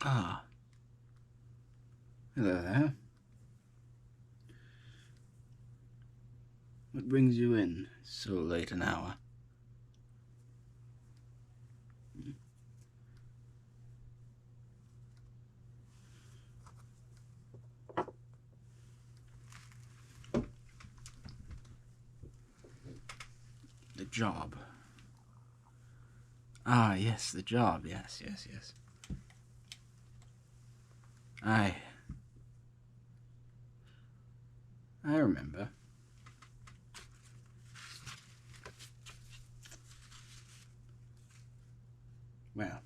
Ah, hello there. What brings you in so late an hour? The job. Ah, yes, the job. Yes. I remember. Well,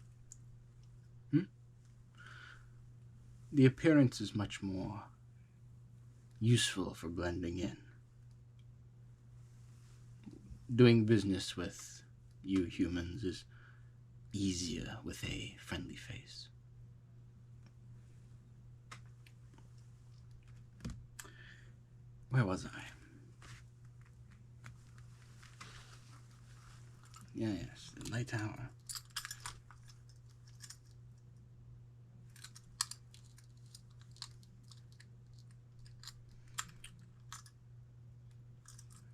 the appearance is much more useful for blending in. Doing business with you humans is easier with a friendly face. Where was I? Yes, the light tower.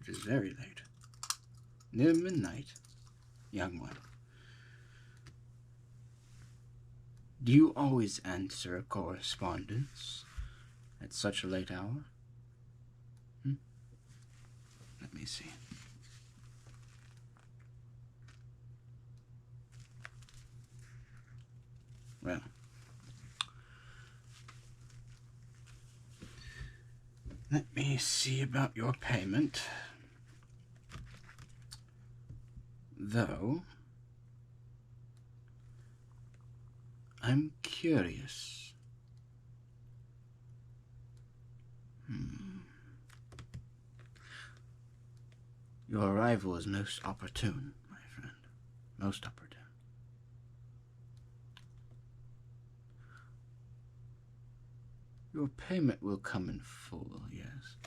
It is very late. Near midnight, young one. Do you always answer correspondence at such a late hour? Let me see. Well, let me see about your payment. Though, I'm curious. Your arrival is most opportune, my friend. Most opportune. Your payment will come in full, yes.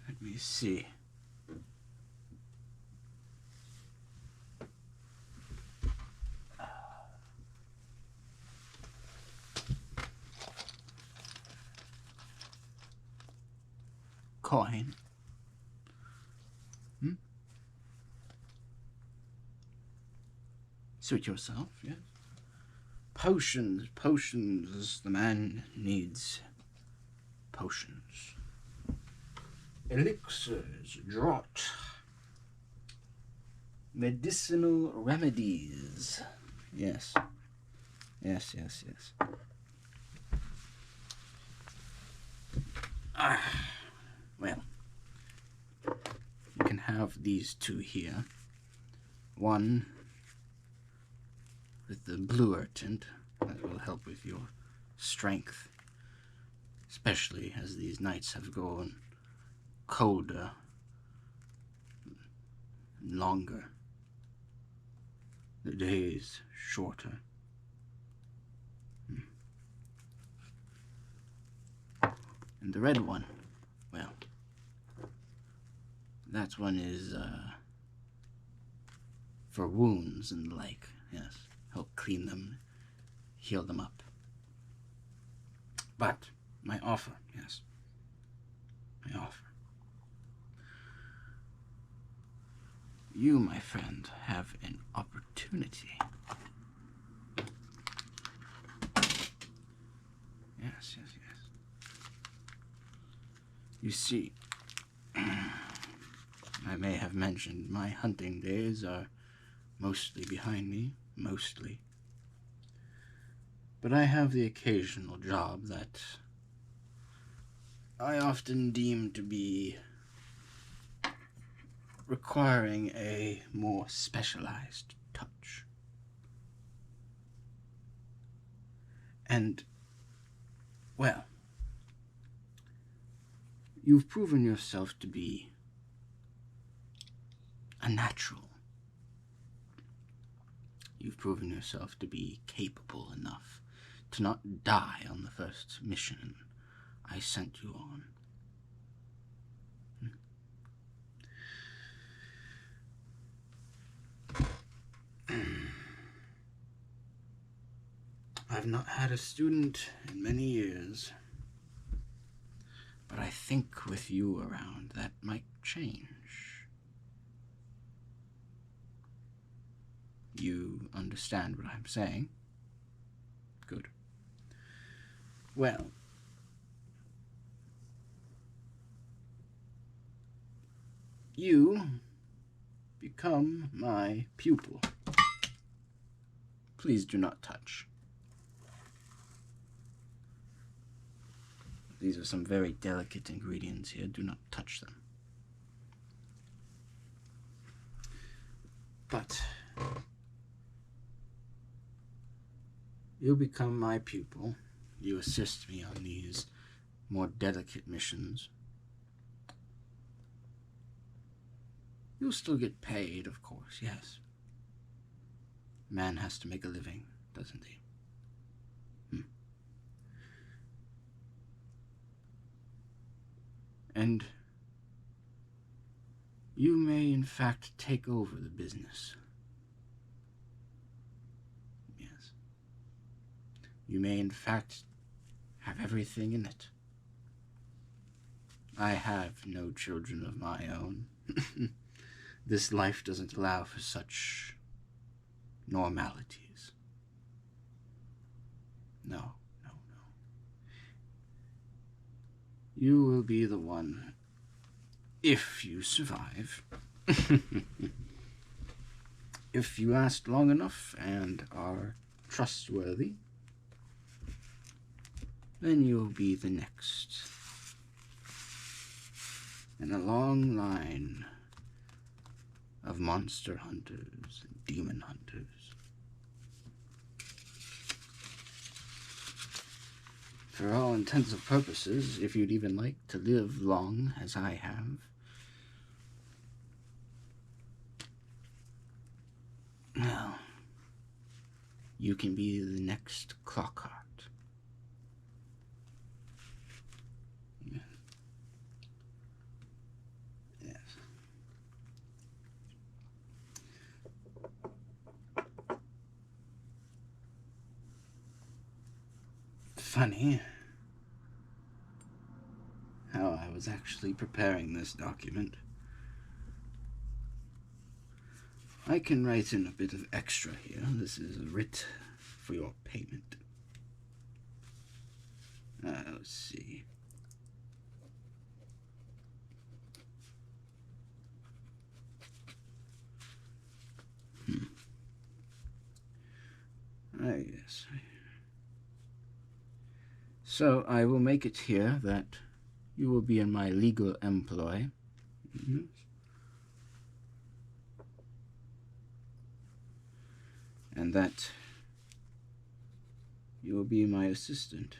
Let me see. Coin. Suit yourself, yes. Potions. The man needs potions. Elixirs, draught. Medicinal remedies. Yes. Well, you can have these two here. One with the bluer tint that will help with your strength, especially as these nights have grown colder and longer, the days shorter. And the red one, well, that one is for wounds and the like, yes. Help clean them, heal them up. But my offer, yes. My offer. You, my friend, have an opportunity. Yes. You see, I may have mentioned my hunting days are mostly behind me, mostly. But I have the occasional job that I often deem to be requiring a more specialized touch. And, well, you've proven yourself to be a natural. You've proven yourself to be capable enough to not die on the first mission I sent you on. I've not had a student in many years. But I think with you around, that might change. You understand what I'm saying? Good. Well, you become my pupil. Please do not touch. These are some very delicate ingredients here. Do not touch them. But you become my pupil. You assist me on these more delicate missions. You'll still get paid, of course, yes. Man has to make a living, doesn't he? And you may, in fact, take over the business. Yes. You may, in fact, have everything in it. I have no children of my own. This life doesn't allow for such normalities. No. You will be the one, if you survive. If you last long enough and are trustworthy, then you'll be the next in a long line of monster hunters and demon hunters. For all intents and purposes, if you'd even like to live long as I have, well, you can be the next Clockhart. Yes. Funny how I was actually preparing this document. I can write in a bit of extra here. This is a writ for your payment. Let's see. Yes. So I will make it here that you will be in my legal employ. Mm-hmm. And that you will be my assistant.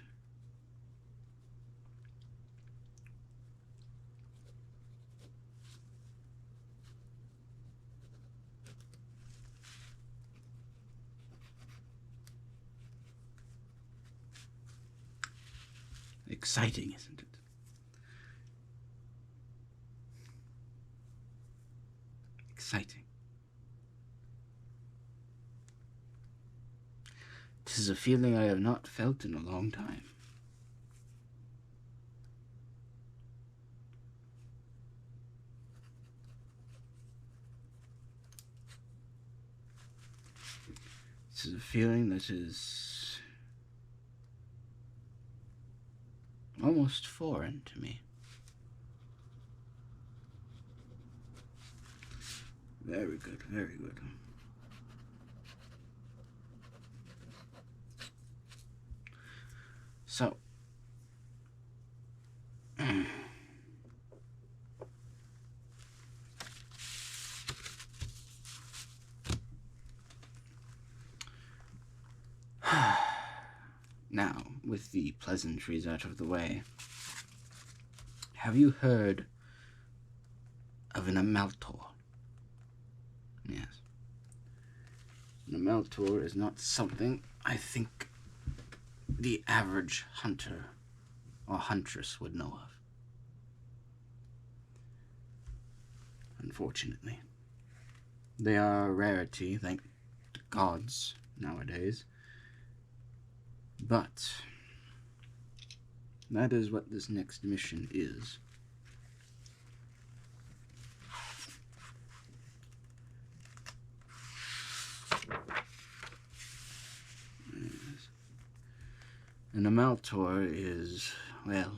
Exciting, isn't it? Exciting. 'Tis a feeling I have not felt in a long time. This is a feeling that is almost foreign to me. Very good, very good. So, now, with the pleasantries out of the way, have you heard of an Amaltor? Yes. An Amaltor is not something I think the average hunter or huntress would know of. Unfortunately. They are a rarity, thank the gods, nowadays. But that is what this next mission is. An Amaltor is, well,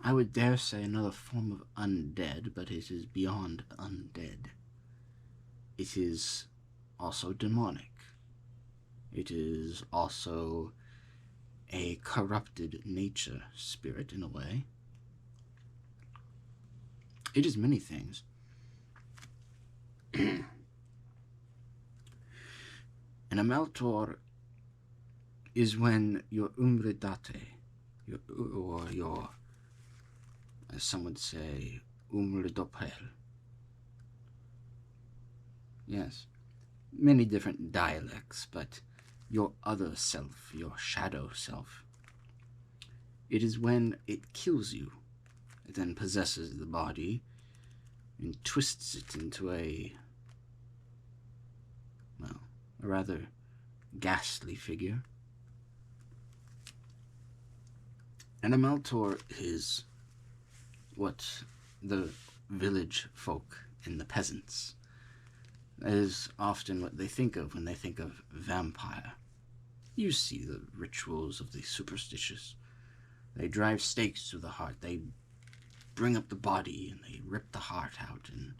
I would dare say another form of undead, but it is beyond undead. It is also demonic. It is also a corrupted nature spirit in a way. It is many things. An Amaltor is when your Umredate, your, as some would say, Umredopel. Yes, many different dialects, but your other self, your shadow self. It is when it kills you, it then possesses the body and twists it into a rather ghastly figure. An Amaltor is what the village folk and the peasants, that is often what they think of when they think of vampire. You see the rituals of the superstitious. They drive stakes through the heart. They bring up the body and they rip the heart out and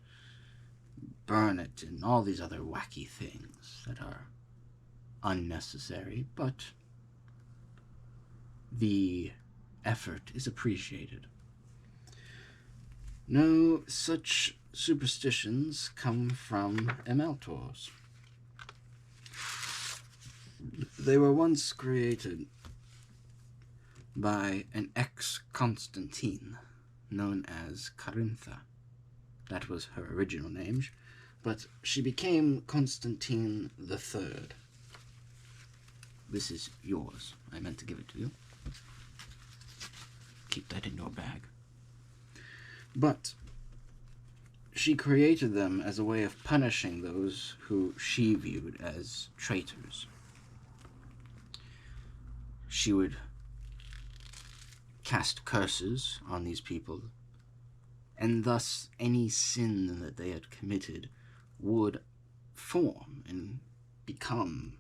burn it and all these other wacky things that are unnecessary, but the effort is appreciated. No such superstitions come from Amaltors. They were once created by an ex-Constantine known as Carintha. That was her original name, but she became Constantine III. This is yours. I meant to give it to you. Keep that in your bag. But she created them as a way of punishing those who she viewed as traitors. She would cast curses on these people, and thus any sin that they had committed would form and become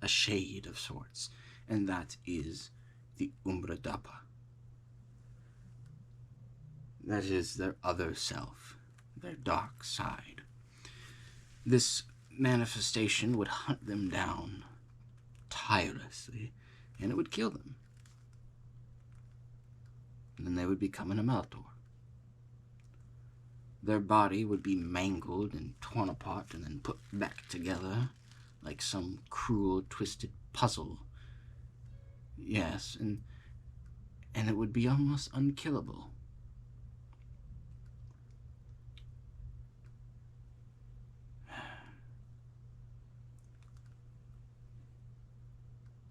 a shade of sorts, and that is the Umredapa. That is their other self, their dark side. This manifestation would hunt them down tirelessly, and it would kill them. And then they would become an Amaltor. Their body would be mangled and torn apart and then put back together like some cruel, twisted puzzle. Yes, and it would be almost unkillable.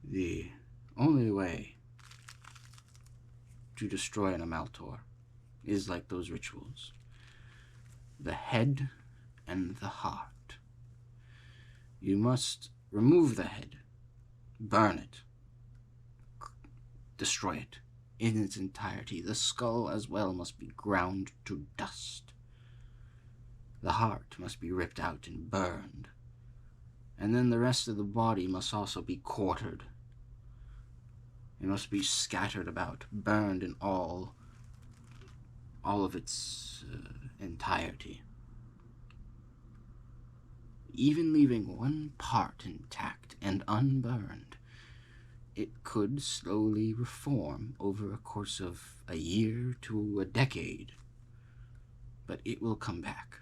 The only way to destroy an Amaltor is like those rituals. The head and the heart. You must remove the head, burn it, destroy it in its entirety. The skull as well must be ground to dust. The heart must be ripped out and burned. And then the rest of the body must also be quartered. It must be scattered about, burned in all of its entirety. Even leaving one part intact and unburned, it could slowly reform over a course of a year to a decade. But it will come back.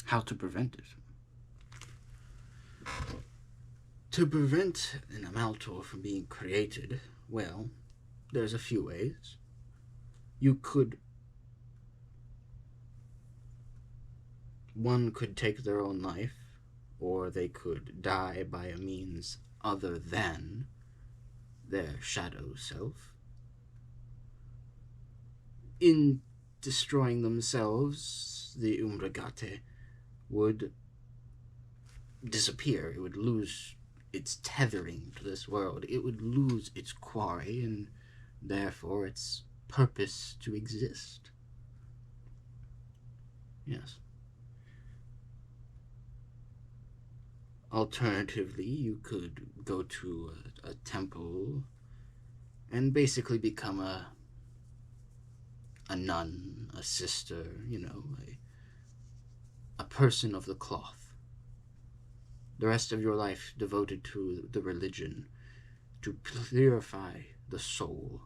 How to prevent it? To prevent an Amaltor from being created, well, there's a few ways. One could take their own life, or they could die by a means other than their shadow self. In destroying themselves, the Umregate would disappear. It would lose its tethering to this world. It would lose its quarry and therefore its purpose to exist. Yes. Alternatively, you could go to a temple and basically become a nun, a sister, a person of the cloth. The rest of your life devoted to the religion, to purify the soul.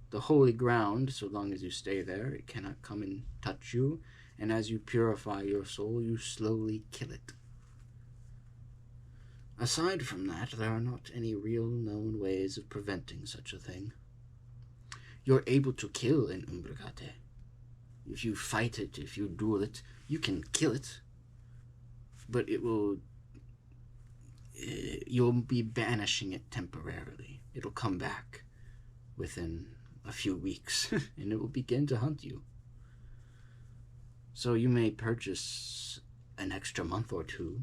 The holy ground, so long as you stay there, it cannot come and touch you, and as you purify your soul, you slowly kill it. Aside from that, there are not any real known ways of preventing such a thing. You're able to kill an Umbregate. If you fight it, if you duel it, you can kill it. But you'll be banishing it temporarily. It'll come back within a few weeks, and it will begin to hunt you. So you may purchase an extra month or two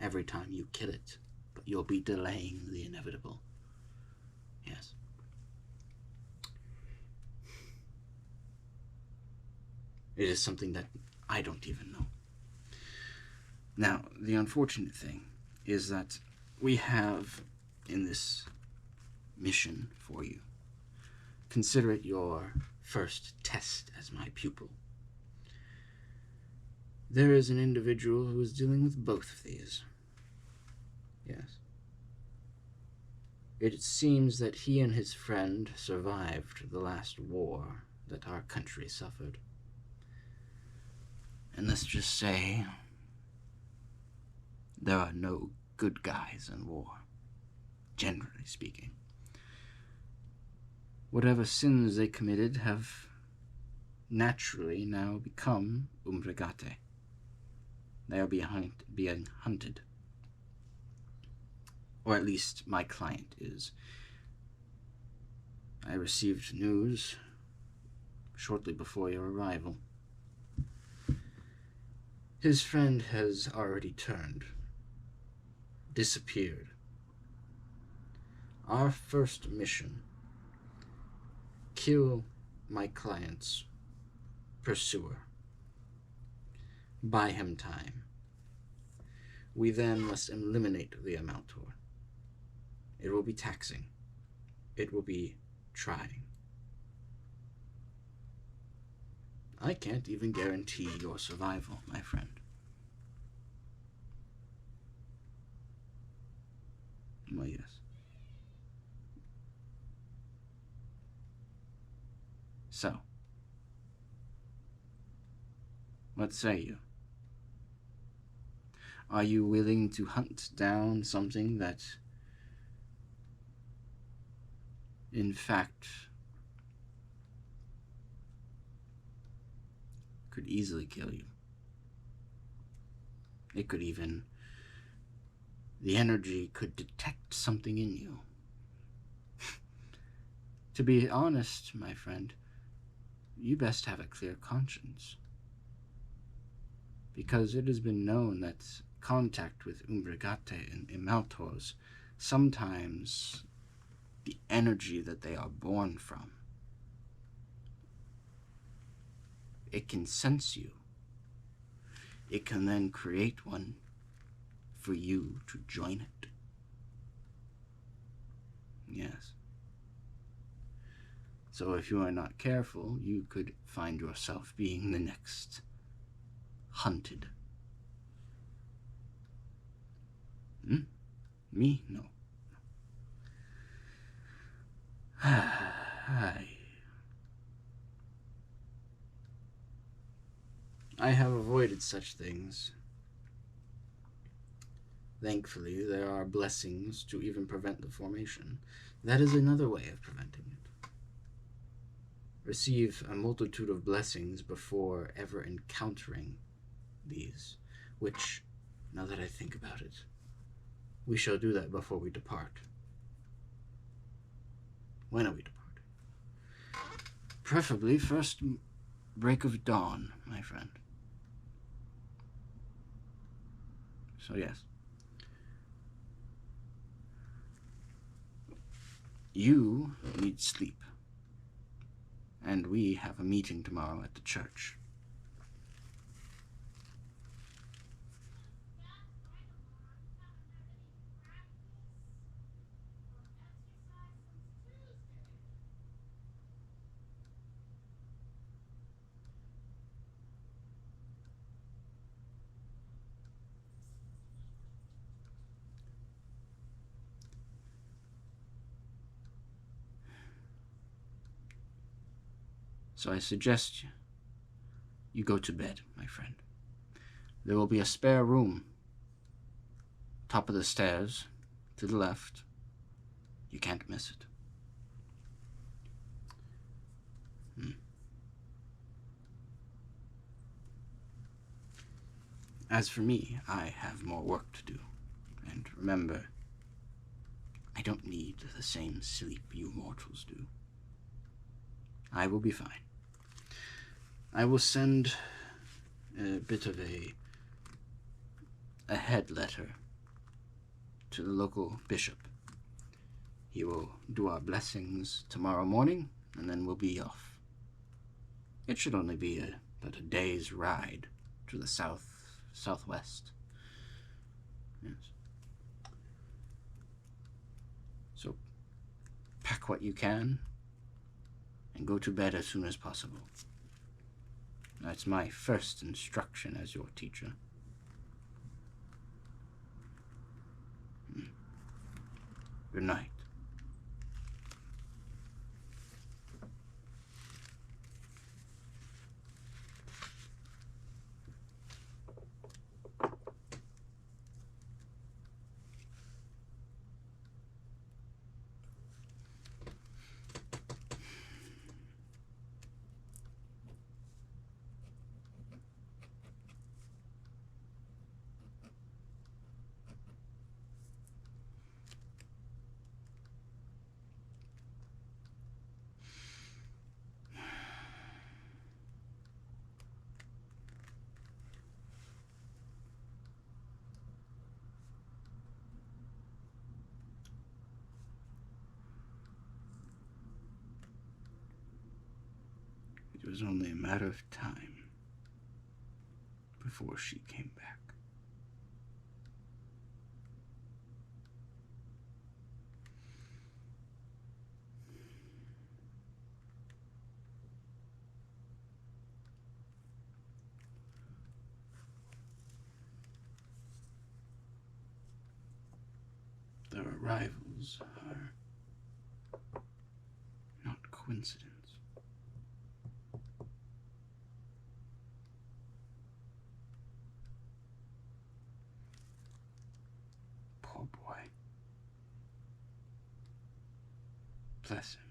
every time you kill it, but you'll be delaying the inevitable. Yes. It is something that I don't even know. Now, the unfortunate thing is that we have in this mission for you, consider it your first test as my pupil. There is an individual who is dealing with both of these. Yes. It seems that he and his friend survived the last war that our country suffered. And let's just say, there are no good guys in war, generally speaking. Whatever sins they committed have naturally now become Umbregate. They are being hunted. Or at least my client is. I received news shortly before your arrival. His friend has already turned, disappeared. Our first mission: kill my client's pursuer. Buy him time. We then must eliminate the Amaltor. It will be taxing. It will be trying. I can't even guarantee your survival, my friend. Well, yes. So, what say you? Are you willing to hunt down something that, in fact, could easily kill you? It could even... the energy could detect something in you. To be honest, my friend, you best have a clear conscience. Because it has been known that contact with Umbregate and Imaltors, sometimes the energy that they are born from, it can sense you. It can then create one for you to join it. Yes. So if you are not careful, you could find yourself being the next hunted. Me? No. I have avoided such things. Thankfully, there are blessings to even prevent the formation. That is another way of preventing it. Receive a multitude of blessings before ever encountering these, which, now that I think about it, we shall do that before we depart. When are we departing? Preferably first break of dawn, my friend. So yes. You need sleep. And we have a meeting tomorrow at the church. So I suggest you go to bed, my friend. There will be a spare room, top of the stairs, to the left. You can't miss it. As for me, I have more work to do. And remember, I don't need the same sleep you mortals do. I will be fine. I will send a bit of a head letter to the local bishop. He will do our blessings tomorrow morning, and then we'll be off. It should only be but a day's ride to the southwest. Yes. So pack what you can and go to bed as soon as possible. That's my first instruction as your teacher. Good night. It was only a matter of time before she came back. Their arrivals are not coincidence. Poor boy. Bless him.